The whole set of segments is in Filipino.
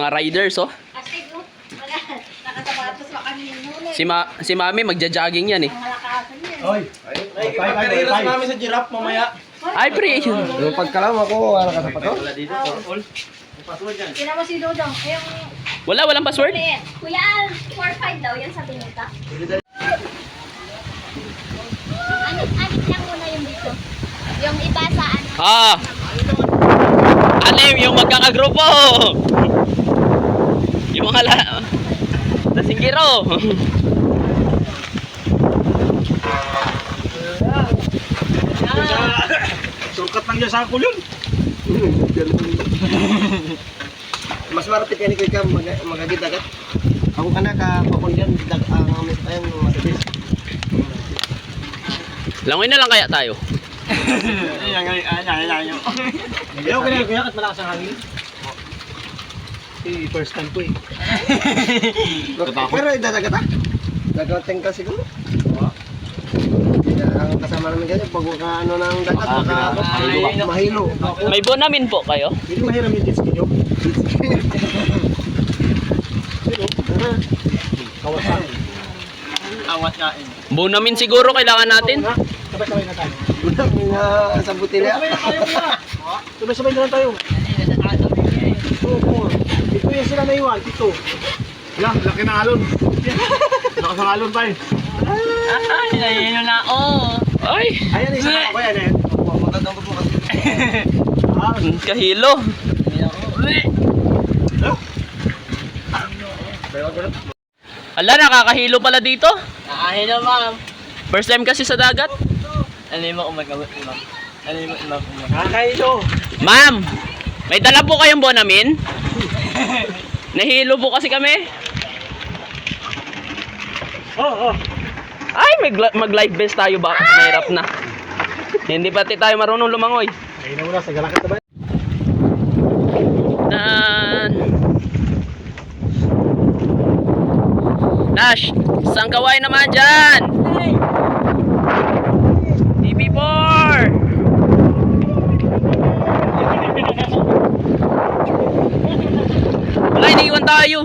Mga riders, oh. Astig, no? Wala. Nakasapatos pa kami yung huli. Si Mami magja-jogging yan, eh. Ang malakasan yan. Oy. Karera si Mami sa giraffe mamaya. Ay, pre. Yung pagkalam ako, wala ka sa pato? Kina mo si Dodong. Ayong Walang password? ulit. Kuya Al, 4-5 daw. Yan sabi nita. Anit lang muna yung dito. Yung iba sa ano. Ah. Anim, yung magkakagrupo. Yung mga nasinggiro. Surkat lang dyan sa ako yun. Mas marapit yan ni Kuya magagit-agat. Ako ka na kapakon dyan, ang amin tayong matibis. Langoy na lang kaya tayo. Ayaw ka na Kuya, kat malakas ang hangin. First time ko eh. Pero idadagat ah. Dagating ka siguro. Ang kasama namin ganyan, pag ano ng dagat, mahilo. May bonamin po kayo? Hindi mahiram yung jet ski nyo. Kawasan. Awat kain. Bonamin siguro kailangan natin. Sabay-sabay na tayo. Sa butilya. Sabay-sabay na lang tayo. Oo. Dito yung sila na iwan, dito. Yan, laki ng alon. Lakas ng alon pa eh. Ay, na oh. Ay, Ayan, isa na ako yan eh. Magandang ko po kasi. kahilo. Ala, nakakahilo pala dito. Nakahilo, ma'am. First time kasi sa dagat. Ano mo umagamot, ma'am? Ano mo umagamot? Nakakailo. Ma'am, may dala po kayong bonamin? Nahilo po kasi kami. Oo. Ay, mag-live best tayo ba? Mahirap na. Hindi pati tayo marunong lumangoy. Ayun na muna, sa galakit na ba? Nash, isang kaway naman dyan. TV4. Wala, iniiwan tayo.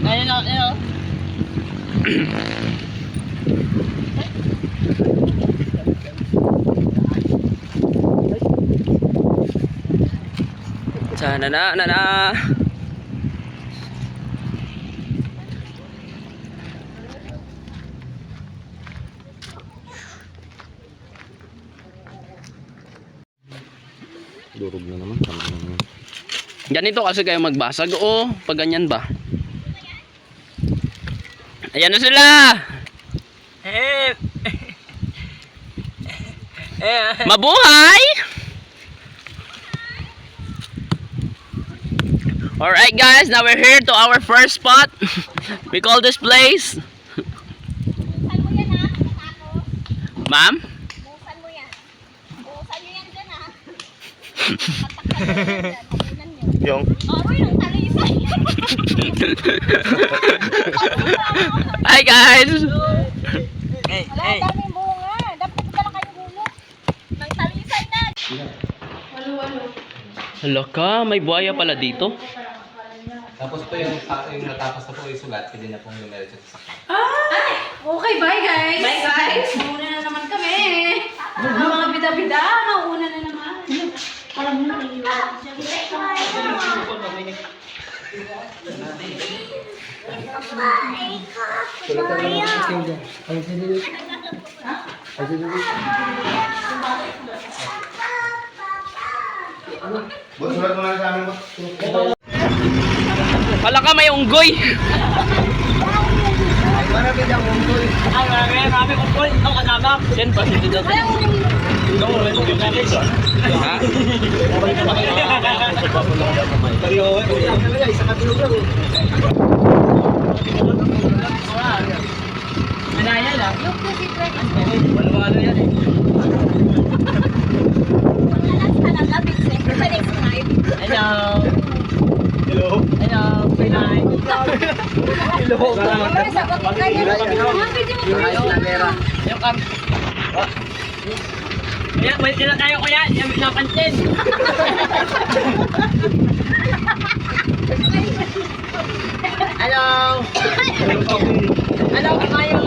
Ayun. Sana na. Durog na naman. Ganito kasi kayo magbasag o pag ganyan ba? Ayan na sila. Mabuhay. Alright guys, now we're here to our first spot. We call this place. Busan mo yan ha. Matapos. Ma'am? Busan mo yan. Busan nyo yan dyan ha. Patakal nyo yan dyan. Pakunan nyo. Yung? Aroy, nung talisay. Hi guys. Wala, daming bunga. Dapat dala kayo bunga. Nang talisay na. Hala ka, may buhaya pala dito. Tapos po yung natapos na po yung sugat, pwede na pong lumiretso sa sakit. Okay, bye guys. Bye guys. Mauna na naman kami. Ang mga bida-bida, mauna na naman. Parang muna naiiwan. Sulat mo lang sa amin mo. Hala ka, may unggoy. Marami diyang unggoy. Marami unggoy. Ikaw kasama. Yan pa, hindi daw. Ha? Isa katulog lang. Manaya lang. Look to si Fred. Walo-walo yan eh. Malas talaga, big secret. Pa-subscribe. Hello. Hello. Hello. Good night. Hello. Pero sagot ko kayo. Mga video mo. Yung Kaya, may sila tayo kuya. Yan, may napansin. Hello. Hello, kayo.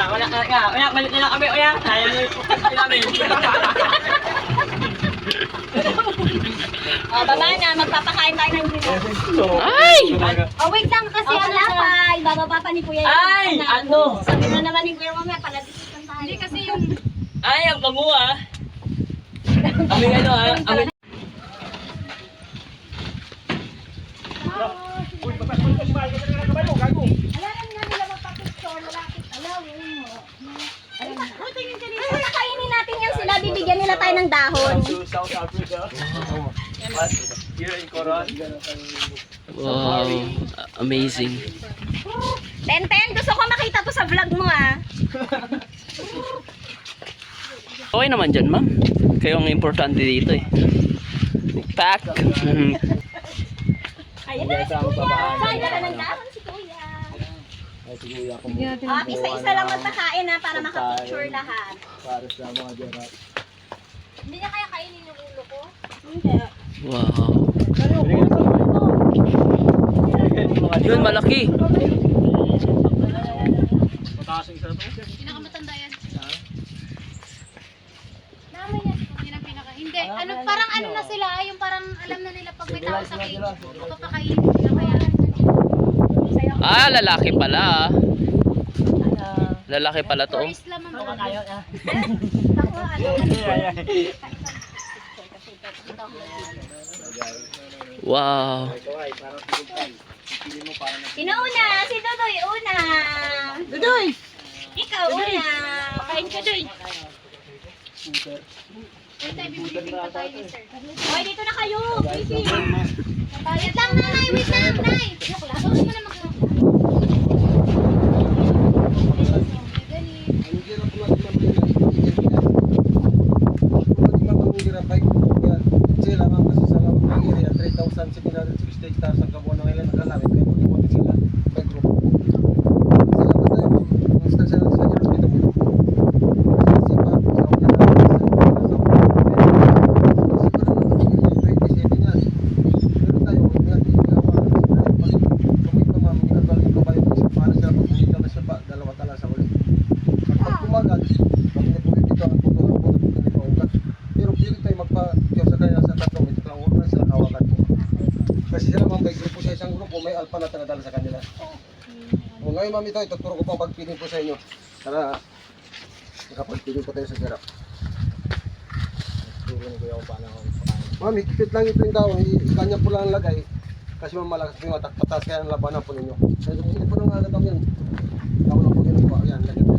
Wala ka. Balik na lang kami, kuya. Ayaw na yung pupunta namin. Baba na, magpapakain tayo ng gino. Ay! Oh, wait lang kasi wala pa. Ibababa pa ni Kuya. Ay, ano? Sabi na naman ni Kuya mamaya, palabisitan tayo. Hindi kasi yung... Ay, ang bango ah. Aming ano ah. Aming... Alam nga nila magpapicture, malapit. Alam mo. Kainin natin yan sila, bibigyan nila tayo ng dahon. To South Africa. Here in Coron. Wow, amazing. Ten, gusto ko makita to sa vlog mo ah. Okay naman dyan, ma'am. Kayo ang importante dito eh. Pack. Ayan na si Kuya. Kaya na ng dahon si Kuya. Isa-isa lang magpakain ha para makapicture lahat. Para sa mga jarap. Hindi niya kaya kainin yung ulo ko? Wow. Yun, malaki. Matasing sa ito. Pinakamatanda yan. Namin yan. Yun ang pinaka... Hindi, ano, parang ano na sila, yung parang alam na nila pag may tao sa cage. Papakainin nila kaya. Ah, lalaki pala ah. Lalaki pala to. Tourist lamang ba? Ayaw na. Ako, ano, Wow. Sino una? Si Dodoy una. Dodoy! Ikaw una. Pakain ka, Doy. Hoy, dito na kayo. Busy. Wait lang, nanay. Wait lang, nay. Sauce mo na mag- Ang hirap sila nga kasi sa lawak ng area 3,760 hectares ang kabuuan ng ilan naglalawin kaya pag-iwati sila by group. Salamat tayo ang istansya ng sa Diyos dito mo. Kasi pa sa una na kasi sila ma'am, may grupo sa isang grupo, may alpha na tagadala sa kanila. O ngayon ma'am, ito, ituturo ko pang pagpiling po sa inyo. Para nakapagpiling po tayo sa sarap. Ma'am, higpit lang ito yung tao, kanya po lang ang lagay. Kasi ma'am, malakas yung matakpatas, kaya ang labanan po ninyo. Kaya hindi po nang agad yan. Tao lang po ganun po, ayan, lagay po.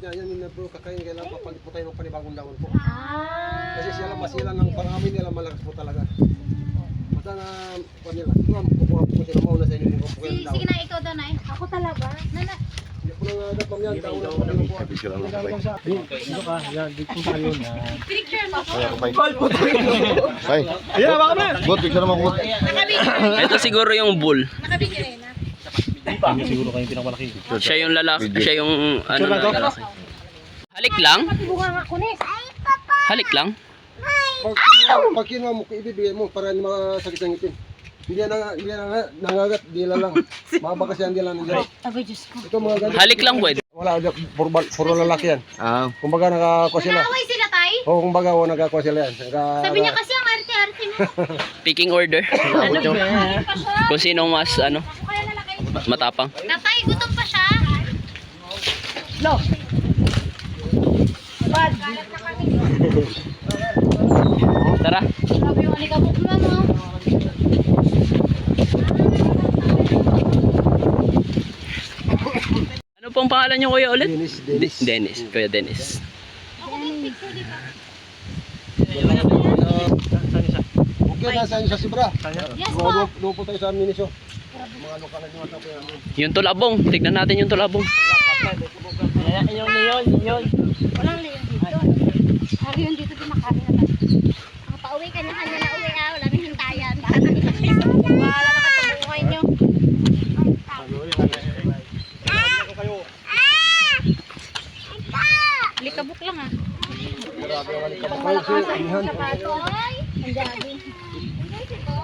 Yan yung po kakain kailangan papalit po tayo ng panibagong dahon po. Kasi sila masilan ng pangamin nila malakas po talaga. Basta na po nila. Ma'am, kukuha po sila mauna sa inyo kung po kayo ng dahon. Sige na, ikaw daw na eh. Ako talaga? Nana. Hindi po nang agad ma'am yan. Dahon lang po nila po. Picture mo ko. Ayan, baka na. Good, picture naman ko. Ito siguro yung bull. Nakabigyan eh na. Siguro kayo pinakamalaki. Siya yung lalaki, siya yung ano na lalaki. Halik lang? Bunga nga kunis. Halik lang? Pag kinuha mo, ibibigay mo para hindi makasakit ang ngipin. Hindi yan nangagat, dila lang. Mahaba kasi ang dila ng dila. Abay, Diyos ko. Ito mga ganito. Halik lang pwede. Wala, puro lalaki yan. Kumbaga nakakuha sila. Nakaway sila, tay? Oo, kumbaga nakakuha sila yan. Sabi niya kasi ang arte-arte mo. Picking order. Ano pa siya? Kung sino mas ano, Ako kaya lalaki. matapang. Tatay, gutom pa siya. Tara. Grabe yung alikabok mo, no? Ano pong pangalan niyo kuya ulit? Dennis. Dennis. Kuya Dennis. Ako may picture, di ba? Okay, nasa inyo sa Sibra. Yes, po. Doon po tayo sa Minisyo. Mga lokal na yung po yan. Yung tulabong. Tignan natin yung tulabong. Yung neon. Walang leon dito. Ari yun dito din nakain na tayo. Pauwi ka na kanya na uwi ah. Wala nang hintayan. Bahala na kayo sa buhay nyo. Likabok lang ah. Ang dami.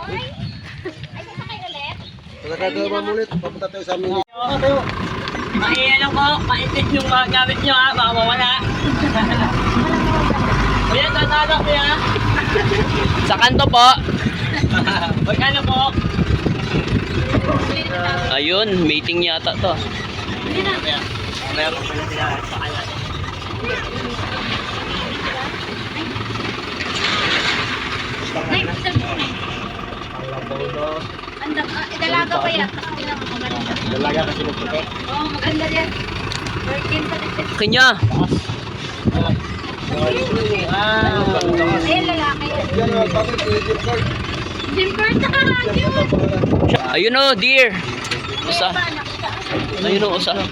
Ay, sasakay ulit? Pagkakagawa mo ulit, papunta tayo sa amin. Ano po, maitin yung mga gamit nyo ha, baka mawala. Kuya, tatalo kuya. Sa kanto po. Magkano po? Ayun, meeting yata to. Meron pala sila sa kanya. Dalaga pa yan. Dalaga kasi magputi. Oo, maganda yan. Virgin pa din. Kanya. Ayun, lalaki. Yan ang bakit yung card. Jimper, tsaka radyo. Ayun o, dear. Usa. Ayun o, usa. Ano,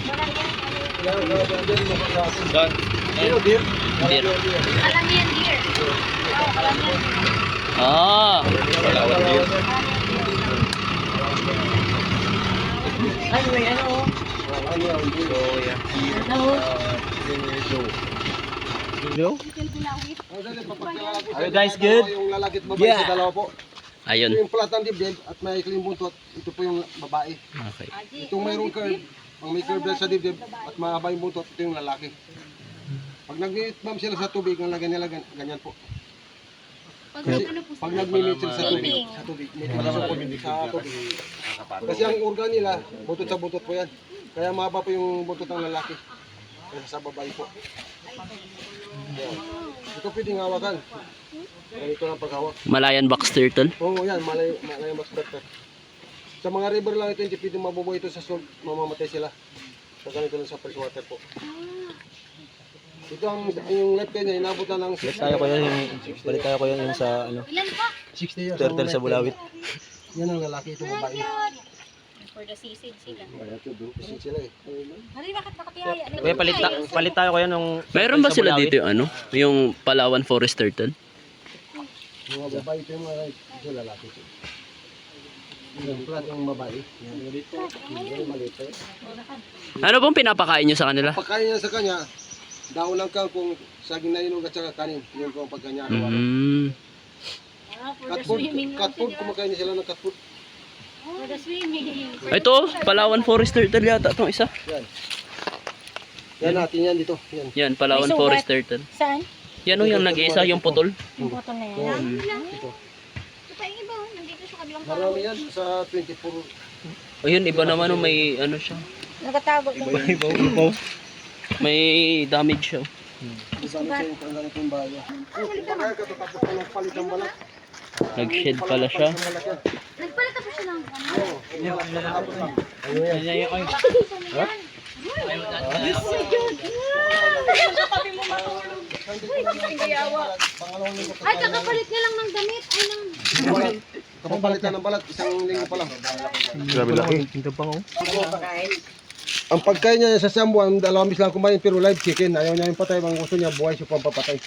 dear? Dear. Alam yan, dear. Oo, alam yan. Ah. Ay, may ano. Ano yan, dear? Are you guys good? Yung lalaki at babae sa dalawa po. Ayun. Ito yung plat ng dibdib at may ikling buntot. Ito po yung babae. Okay. Itong mayroong curve, ang may curve sa dibdib at mahaba yung buntot, ito yung lalaki. Pag nag-itbam sila sa tubig, ang lagyan nila ganyan po. Kasi pag nag-mimit sila sa tubig, may palasok sa tubig. Kasi ang organ nila, buntot sa buntot po yan. Kaya mahaba po yung buntot ng lalaki. Kaya sa babae po. Yan. Ito pwedeng hawakan. Ganito lang paghawak. Malayan box turtle. Oo, yan, malay mas better. Sa mga river lang ito, hindi pwede mabubuhay ito sa salt, mamamatay sila. Sa ganito lang sa freshwater po. Ito yung left niya, inabot na ng 60. Balik tayo ko yung sa ano, Ilan pa? 60 years. turtle sa Bulawit. Yan ang lalaki, ito babae. For the season sila. Kasi sila eh. Hari, bakit nakatiyaya? Kuya, palit tayo ko yan ng Mayroon ba sila dito yung ano? Yung Palawan Forest Turtle? Yung mga babae, ito yung mga ito lalaki. Yung plat yung babae. Yan dito. Yung maliit eh. Ano pong pinapakain nyo sa kanila? Pagkain niya sa kanya, daon lang kung saging na inog at saka kanin. Yun po ang pagkanya araw-araw. For the Cat food, swimming cat food, kumakain niya sila ng cat food. For the swimming. Ito, Palawan Forest Turtle yata itong isa. Yan. Yan natin yan dito. Yan. Yan, Palawan May sugat. Forest Turtle. Saan? Yan o, yung nag-iisa, yung putol. Yung bottle na yan. Ito. Ito pa yung iba. Nandito sa kabilang Marami yan sa 24. Ayun, iba naman o, may ano siya. Nakatago na. May damage siya. Isang yung ganitong bayo. Kaya ka tapos ko ng palit ng balat. Nag-shed pala siya. Nagpalit ako siya ng ano. Ay, kakapalit niya lang ng damit. Ay, ng... Kapapalitan ng balat, isang linggo pa lang. Grabe laki. Ito pa ko. Ang pagkain niya sa Sambuan, dalawang bis lang kumain pero live chicken. Ayaw niya yung patay, ang gusto niya buhay siya pampapatay.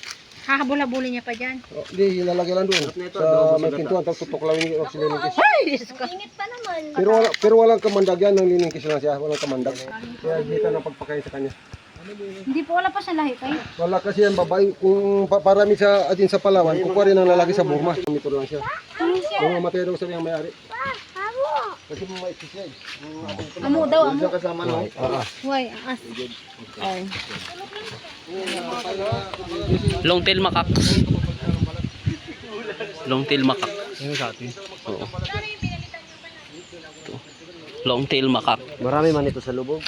Hahabol-habulin niya pa dyan. Hindi, ilalagay lang doon. Sa may pintuan, tapos tutuklawin yung silingkis. Init pa naman. Pero walang kamandag yan, ng liningkis lang siya, walang kamandag. Kaya dito na pagpakain sa kanya. Hindi po, wala pa siya lahi kayo. Wala kasi yan babae, kung parami sa atin sa Palawan, kukuha rin ang lalaki sa Burma. Ito lang siya. Mamatay daw sabi ang may-ari. Kasi mamaikis siya eh. Amo daw, amo. Diyan kasama na. Huwag, ang as. Ay. Long tail macaque. Long tail macaque. Ano sa atin? Oo. Ito. Long tail macaque. Marami man ito sa lubog.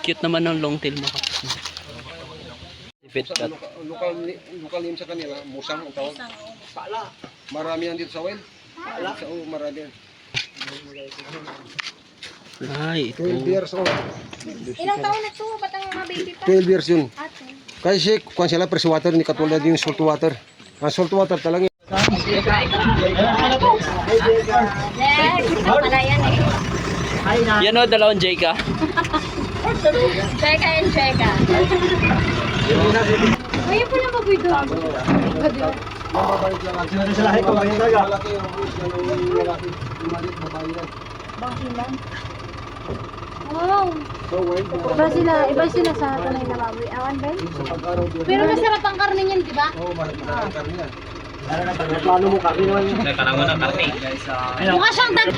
Cute naman ng long tail macaque. Pet cat. Local name sa kanila, musang ang tawag. Marami yan dito sa Well. Sa marami yan. Ay, ito. 12 years old. Ilang taon na ito? Ba't ang mga baby pa? 12 years yun. Ate. Kasi kung sila fresh water, hindi katulad yung salt water. Ang salt water talaga. Next! Ito pala yan eh. Yan o, dalawang Jeka. Cheka and cheka. Ayun pala mabito. Mababalik lang. Sila lahat ko ba yun talaga? Malaki ang husga ng lalaki. Umalit, babae yan. Wow. So, wait. Iba sila sa tunay na baboy. Awan, Ben? Sa pag-araw din. Pero masarap ang karne niyan, di ba? Oo, malaki karne yan. Plano mo kami naman yun. Parang mo na karne. Mukha siyang dag...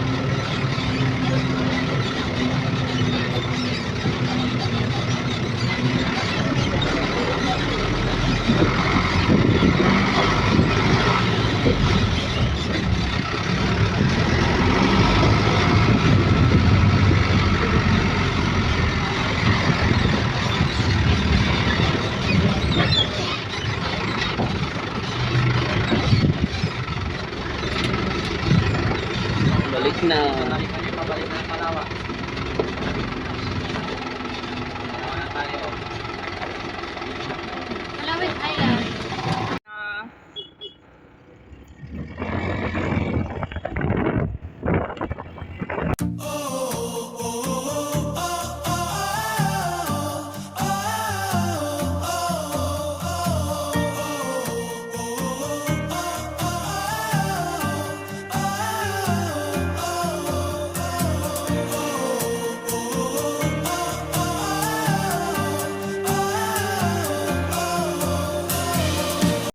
Balik na. Pabalik na yung Palawa.